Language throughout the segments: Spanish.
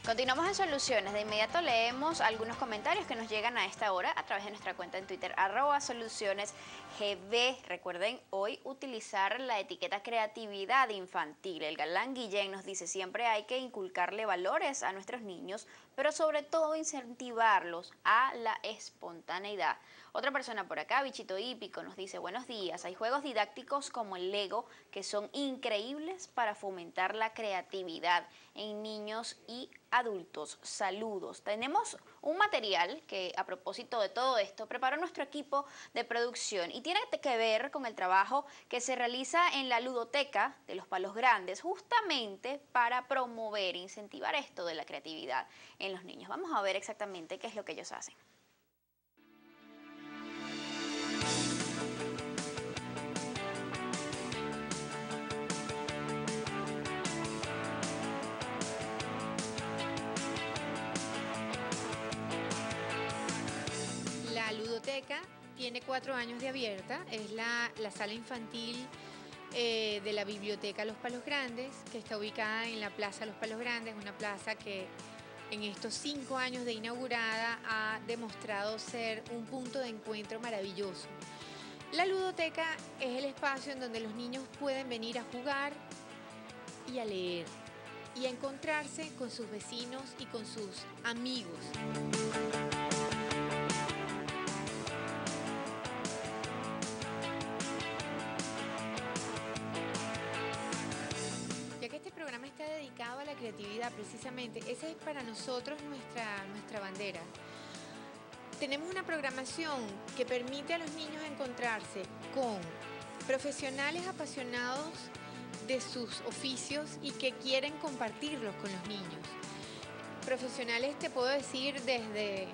Continuamos en Soluciones. De inmediato leemos algunos comentarios que nos llegan a esta hora a través de nuestra cuenta en Twitter, @SolucionesGB. Recuerden hoy utilizar la etiqueta creatividad infantil. El galán Guillén nos dice, siempre hay que inculcarle valores a nuestros niños, pero sobre todo incentivarlos a la espontaneidad. Otra persona por acá, Bichito Hípico, nos dice, buenos días, hay juegos didácticos como el Lego que son increíbles para fomentar la creatividad en niños y adultos. Saludos. Tenemos un material que, a propósito de todo esto, preparó nuestro equipo de producción y tiene que ver con el trabajo que se realiza en la ludoteca de los Palos Grandes, justamente para promover e incentivar esto de la creatividad en los niños. Vamos a ver exactamente qué es lo que ellos hacen. La ludoteca tiene 4 años de abierta, es la sala infantil de la biblioteca Los Palos Grandes, que está ubicada en la Plaza Los Palos Grandes, una plaza que en estos 5 años de inaugurada ha demostrado ser un punto de encuentro maravilloso. La ludoteca es el espacio en donde los niños pueden venir a jugar y a leer y a encontrarse con sus vecinos y con sus amigos. Ya que este programa está dedicado a la creatividad, precisamente, esa es para nosotros nuestra bandera. Tenemos una programación que permite a los niños encontrarse con profesionales apasionados de sus oficios y que quieren compartirlos con los niños. Profesionales, te puedo decir, desde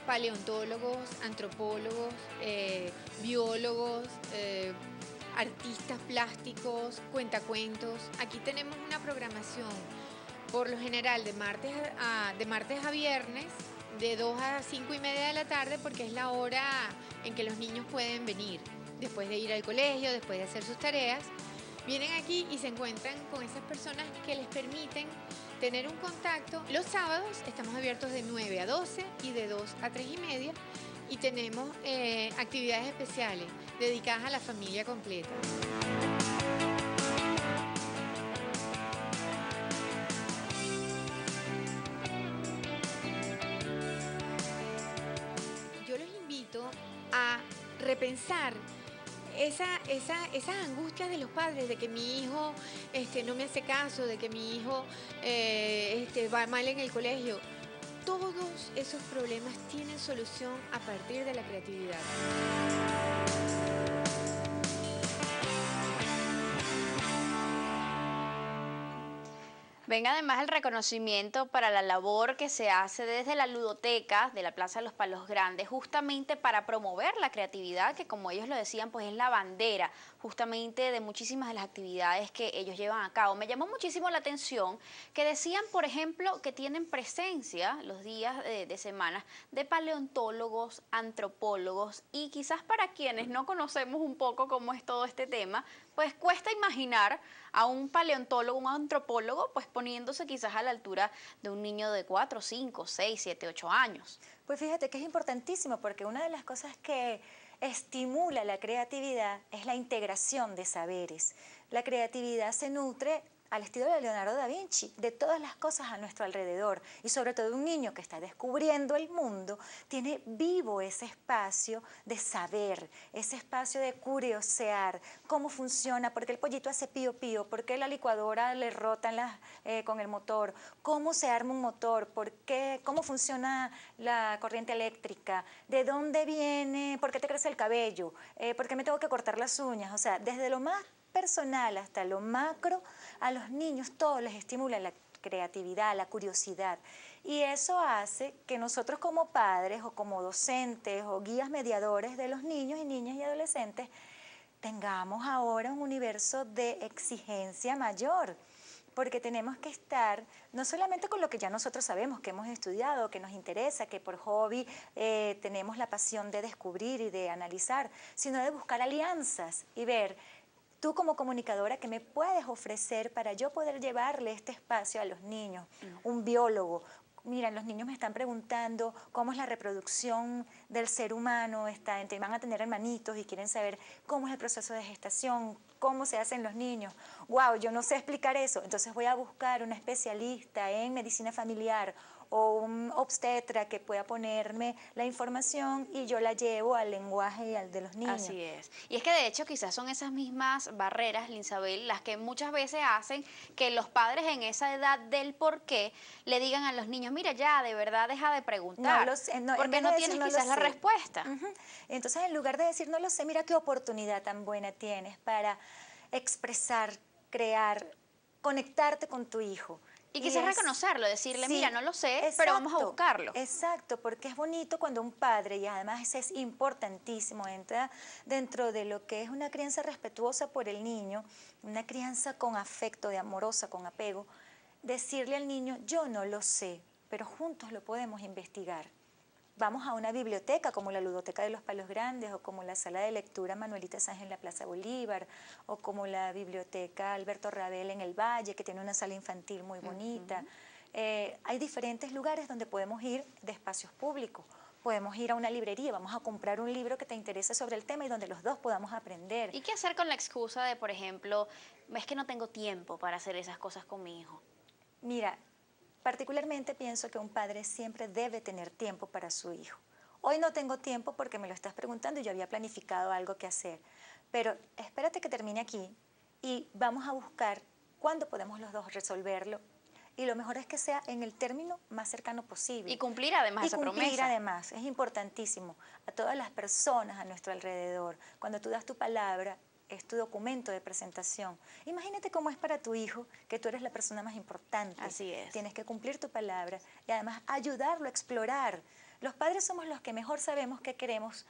paleontólogos, antropólogos, biólogos, artistas plásticos, cuentacuentos. Aquí tenemos una programación, por lo general, de martes a viernes, de 2 a 5 y media de la tarde, porque es la hora en que los niños pueden venir, después de ir al colegio, después de hacer sus tareas. Vienen aquí y se encuentran con esas personas que les permiten tener un contacto. Los sábados estamos abiertos de 9 a 12 y de 2 a 3 y media. Y tenemos actividades especiales dedicadas a la familia completa. Yo los invito a repensar esas angustias de los padres, de que mi hijo no me hace caso, de que mi hijo va mal en el colegio. Todos esos problemas tienen solución a partir de la creatividad. Ven además el reconocimiento para la labor que se hace desde la ludoteca de la Plaza de los Palos Grandes, justamente para promover la creatividad, que como ellos lo decían, pues es la bandera justamente de muchísimas de las actividades que ellos llevan a cabo. Me llamó muchísimo la atención que decían, por ejemplo, que tienen presencia los días de semana de paleontólogos, antropólogos, y quizás para quienes no conocemos un poco cómo es todo este tema, pues cuesta imaginar a un paleontólogo, un antropólogo, pues poniéndose quizás a la altura de un niño de 4, 5, 6, 7, 8 años. Pues fíjate que es importantísimo porque una de las cosas que estimula la creatividad es la integración de saberes. La creatividad se nutre al estilo de Leonardo da Vinci, de todas las cosas a nuestro alrededor y sobre todo un niño que está descubriendo el mundo, tiene vivo ese espacio de saber, ese espacio de curiosear, cómo funciona, por qué el pollito hace pío pío, por qué la licuadora le rotan con el motor, cómo se arma un motor, cómo funciona la corriente eléctrica, de dónde viene, por qué te crece el cabello, por qué me tengo que cortar las uñas, o sea, desde lo más personal hasta lo macro, a los niños todo les estimula la creatividad, la curiosidad. Y eso hace que nosotros como padres o como docentes o guías mediadores de los niños y niñas y adolescentes tengamos ahora un universo de exigencia mayor. Porque tenemos que estar no solamente con lo que ya nosotros sabemos, que hemos estudiado, que nos interesa, que por hobby tenemos la pasión de descubrir y de analizar, sino de buscar alianzas y ver Tú como comunicadora, ¿qué me puedes ofrecer para yo poder llevarle este espacio a los niños? Un biólogo. Mira, los niños me están preguntando cómo es la reproducción del ser humano, van a tener hermanitos y quieren saber cómo es el proceso de gestación, cómo se hacen los niños. ¡Wow! Yo no sé explicar eso. Entonces voy a buscar una especialista en medicina familiar o un obstetra que pueda ponerme la información y yo la llevo al lenguaje y al de los niños. Así es. Y es que de hecho quizás son esas mismas barreras, Linsabel, las que muchas veces hacen que los padres en esa edad del por qué le digan a los niños, mira ya, de verdad deja de preguntar, No lo sé, no, porque no tienes quizás la respuesta. Entonces, en lugar de decir no lo sé, mira qué oportunidad tan buena tienes para expresar, crear, conectarte con tu hijo. Y quizás reconocerlo, decirle, sí, mira, no lo sé, exacto, pero vamos a buscarlo. Exacto, porque es bonito cuando un padre, y además es importantísimo, entra dentro de lo que es una crianza respetuosa por el niño, una crianza con afecto, de amorosa, con apego, decirle al niño, yo no lo sé, pero juntos lo podemos investigar. Vamos a una biblioteca como la Ludoteca de los Palos Grandes o como la Sala de Lectura Manuelita Sáenz en la Plaza Bolívar o como la Biblioteca Alberto Rabel en el Valle, que tiene una sala infantil muy bonita. Hay diferentes lugares donde podemos ir de espacios públicos. Podemos ir a una librería, vamos a comprar un libro que te interese sobre el tema y donde los dos podamos aprender. ¿Y qué hacer con la excusa de, por ejemplo, es que no tengo tiempo para hacer esas cosas con mi hijo? Mira, particularmente pienso que un padre siempre debe tener tiempo para su hijo. Hoy no tengo tiempo porque me lo estás preguntando y yo había planificado algo que hacer, pero espérate que termine aquí y vamos a buscar cuándo podemos los dos resolverlo. Y lo mejor es que sea en el término más cercano posible. Y cumplir además esa promesa. Y cumplir además, es importantísimo. A todas las personas a nuestro alrededor, cuando tú das tu palabra, es tu documento de presentación. Imagínate cómo es para tu hijo, que tú eres la persona más importante. Así es. Tienes que cumplir tu palabra y además ayudarlo a explorar. Los padres somos los que mejor sabemos qué queremos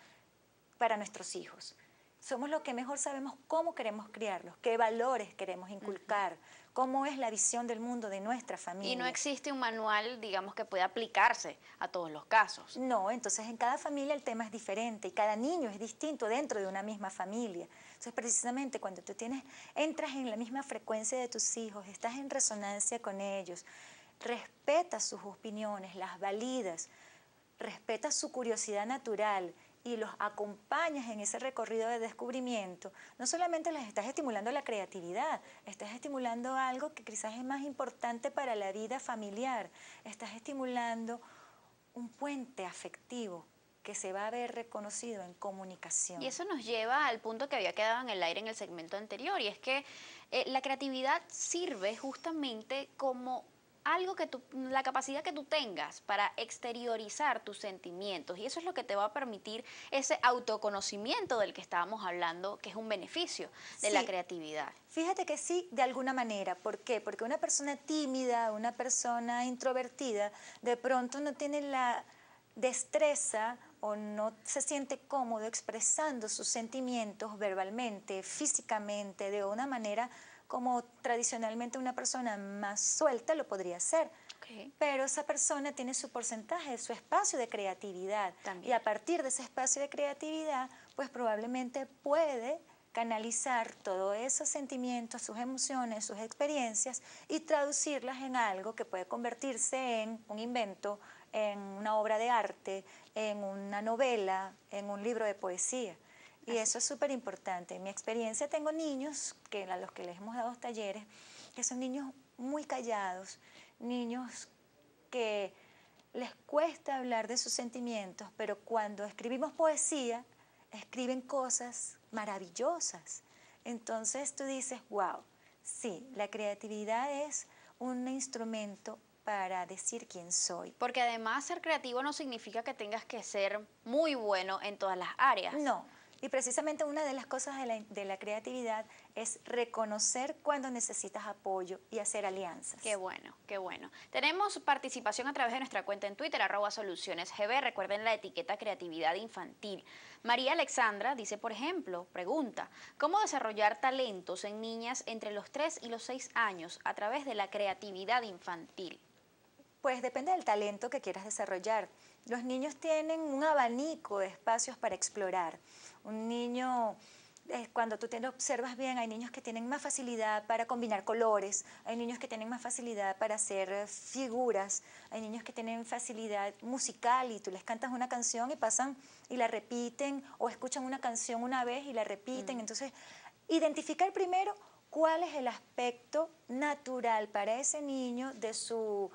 para nuestros hijos. Somos los que mejor sabemos cómo queremos criarlos, qué valores queremos inculcar, cómo es la visión del mundo de nuestra familia. Y no existe un manual, digamos, que pueda aplicarse a todos los casos. No, entonces en cada familia el tema es diferente y cada niño es distinto dentro de una misma familia. Entonces precisamente cuando tú entras en la misma frecuencia de tus hijos, estás en resonancia con ellos, respetas sus opiniones, las validas, respetas su curiosidad natural y los acompañas en ese recorrido de descubrimiento, no solamente les estás estimulando la creatividad, estás estimulando algo que quizás es más importante para la vida familiar, estás estimulando un puente afectivo que se va a ver reconocido en comunicación. Y eso nos lleva al punto que había quedado en el aire en el segmento anterior, y es que la creatividad sirve justamente como algo que la capacidad que tú tengas para exteriorizar tus sentimientos, y eso es lo que te va a permitir ese autoconocimiento del que estábamos hablando, que es un beneficio de la creatividad. Fíjate que sí, de alguna manera. ¿Por qué? Porque una persona tímida, una persona introvertida, de pronto no tiene la destreza o no se siente cómodo expresando sus sentimientos verbalmente, físicamente, de una manera como tradicionalmente una persona más suelta lo podría hacer. Pero esa persona tiene su porcentaje, su espacio de creatividad. También. Y a partir de ese espacio de creatividad, pues probablemente puede canalizar todos esos sentimientos, sus emociones, sus experiencias y traducirlas en algo que puede convertirse en un invento, en una obra de arte, en una novela, en un libro de poesía. Y eso es súper importante. En mi experiencia tengo niños a los que les hemos dado talleres, que son niños muy callados, niños que les cuesta hablar de sus sentimientos, pero cuando escribimos poesía, escriben cosas maravillosas. Entonces tú dices, wow, sí, la creatividad es un instrumento para decir quién soy. Porque además ser creativo no significa que tengas que ser muy bueno en todas las áreas. No. Y precisamente una de las cosas de la creatividad es reconocer cuando necesitas apoyo y hacer alianzas. Qué bueno, qué bueno. Tenemos participación a través de nuestra cuenta en Twitter, @solucionesgb. Recuerden la etiqueta creatividad infantil. María Alexandra dice, por ejemplo, pregunta, ¿cómo desarrollar talentos en niñas entre los 3 y los 6 años a través de la creatividad infantil? Pues depende del talento que quieras desarrollar. Los niños tienen un abanico de espacios para explorar. Un niño Cuando tú te observas bien, hay niños que tienen más facilidad para combinar colores, hay niños que tienen más facilidad para hacer figuras, hay niños que tienen facilidad musical y tú les cantas una canción y pasan y la repiten, o escuchan una canción una vez y la repiten. Entonces, identificar primero cuál es el aspecto natural para ese niño de su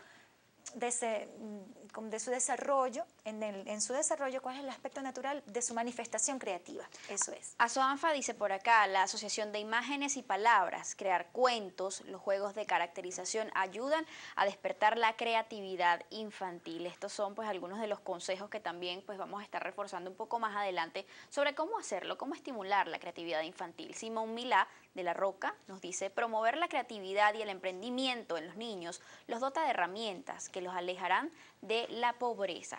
desarrollo, en su desarrollo, cuál es el aspecto natural de su manifestación creativa. Eso es. Azoanfa dice por acá, la asociación de imágenes y palabras, crear cuentos, los juegos de caracterización ayudan a despertar la creatividad infantil. Estos son pues algunos de los consejos que también pues vamos a estar reforzando un poco más adelante sobre cómo hacerlo, cómo estimular la creatividad infantil. Simón Milá de la Roca nos dice, promover la creatividad y el emprendimiento en los niños los dota de herramientas que los alejarán de la pobreza.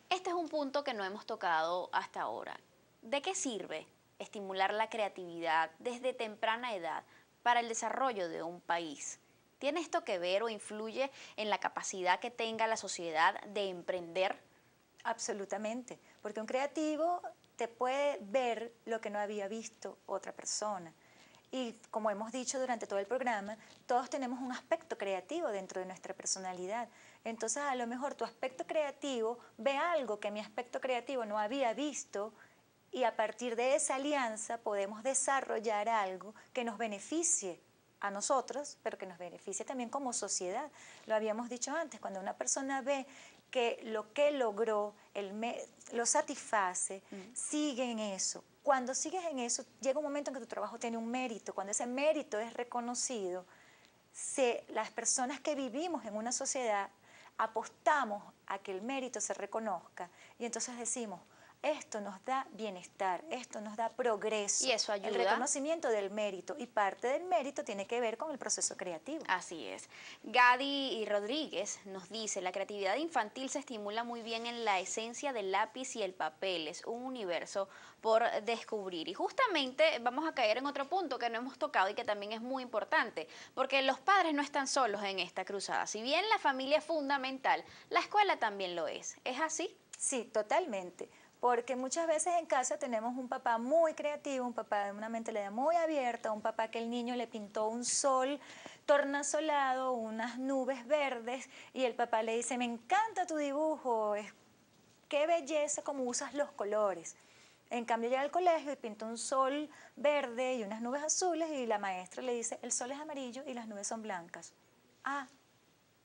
Este es un punto que no hemos tocado hasta ahora. ¿De qué sirve estimular la creatividad desde temprana edad para el desarrollo de un país? ¿Tiene esto que ver o influye en la capacidad que tenga la sociedad de emprender? Absolutamente, porque un creativo te puede ver lo que no había visto otra persona. Y como hemos dicho durante todo el programa, todos tenemos un aspecto creativo dentro de nuestra personalidad. Entonces, a lo mejor tu aspecto creativo ve algo que mi aspecto creativo no había visto y a partir de esa alianza podemos desarrollar algo que nos beneficie a nosotros, pero que nos beneficie también como sociedad. Lo habíamos dicho antes, cuando una persona ve que lo que logró lo satisface, sigue en eso. Cuando sigues en eso, llega un momento en que tu trabajo tiene un mérito. Cuando ese mérito es reconocido, las personas que vivimos en una sociedad apostamos a que el mérito se reconozca y entonces decimos, esto nos da bienestar, esto nos da progreso. Y eso ayuda. El reconocimiento del mérito, y parte del mérito tiene que ver con el proceso creativo. Así es. Gadi y Rodríguez nos dice, la creatividad infantil se estimula muy bien en la esencia del lápiz y el papel, es un universo por descubrir. Y justamente vamos a caer en otro punto que no hemos tocado y que también es muy importante, porque los padres no están solos en esta cruzada. Si bien la familia es fundamental, la escuela también lo es. ¿Es así? Sí, totalmente. Porque muchas veces en casa tenemos un papá muy creativo, un papá de una mentalidad muy abierta, un papá que el niño le pintó un sol tornasolado, unas nubes verdes, y el papá le dice, me encanta tu dibujo, qué belleza como usas los colores. En cambio llega al colegio y pinta un sol verde y unas nubes azules y la maestra le dice, el sol es amarillo y las nubes son blancas. Ah,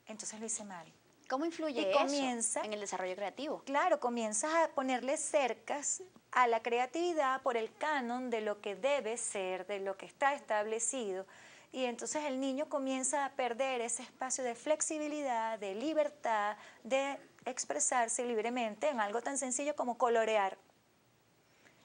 entonces lo hice mal. ¿Cómo influye eso en el desarrollo creativo? Claro, comienzas a ponerle cercas a la creatividad por el canon de lo que debe ser, de lo que está establecido. Y entonces el niño comienza a perder ese espacio de flexibilidad, de libertad, de expresarse libremente en algo tan sencillo como colorear.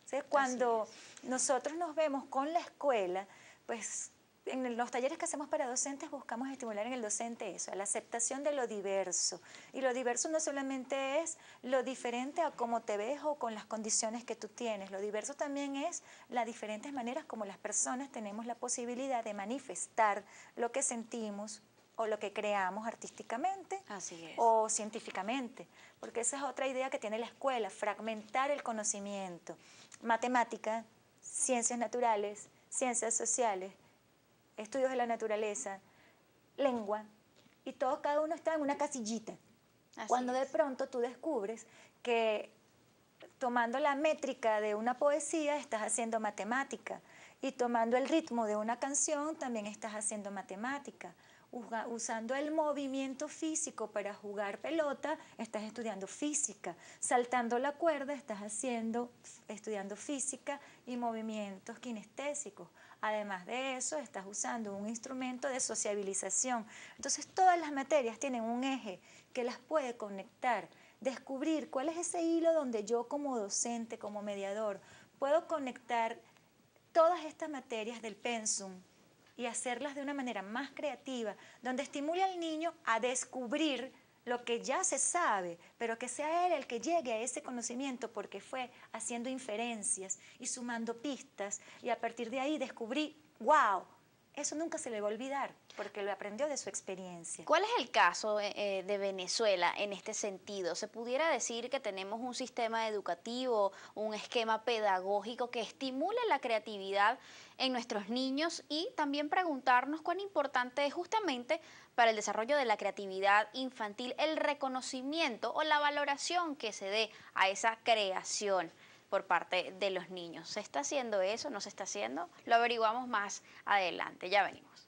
Entonces, cuando nosotros nos vemos con la escuela, pues en los talleres que hacemos para docentes buscamos estimular en el docente eso, la aceptación de lo diverso. Y lo diverso no solamente es lo diferente a cómo te ves o con las condiciones que tú tienes. Lo diverso también es las diferentes maneras como las personas tenemos la posibilidad de manifestar lo que sentimos o lo que creamos artísticamente. Así es. O científicamente. Porque esa es otra idea que tiene la escuela, fragmentar el conocimiento. Matemática, ciencias naturales, ciencias sociales, estudios de la naturaleza, lengua, y cada uno está en una casillita. Cuando de pronto tú descubres que tomando la métrica de una poesía estás haciendo matemática, y tomando el ritmo de una canción también estás haciendo matemática. Usando el movimiento físico para jugar pelota, estás estudiando física. Saltando la cuerda, estás estudiando física y movimientos kinestésicos. Además de eso, estás usando un instrumento de sociabilización. Entonces, todas las materias tienen un eje que las puede conectar. Descubrir cuál es ese hilo donde yo como docente, como mediador, puedo conectar todas estas materias del pensum y hacerlas de una manera más creativa, donde estimule al niño a descubrir lo que ya se sabe, pero que sea él el que llegue a ese conocimiento porque fue haciendo inferencias y sumando pistas, y a partir de ahí descubrí, wow, eso nunca se le va a olvidar, porque lo aprendió de su experiencia. ¿Cuál es el caso de Venezuela en este sentido? ¿Se pudiera decir que tenemos un sistema educativo, un esquema pedagógico que estimule la creatividad en nuestros niños y también preguntarnos cuán importante es justamente para el desarrollo de la creatividad infantil el reconocimiento o la valoración que se dé a esa creación por parte de los niños? ¿Se está haciendo eso? ¿No se está haciendo? Lo averiguamos más adelante. Ya venimos.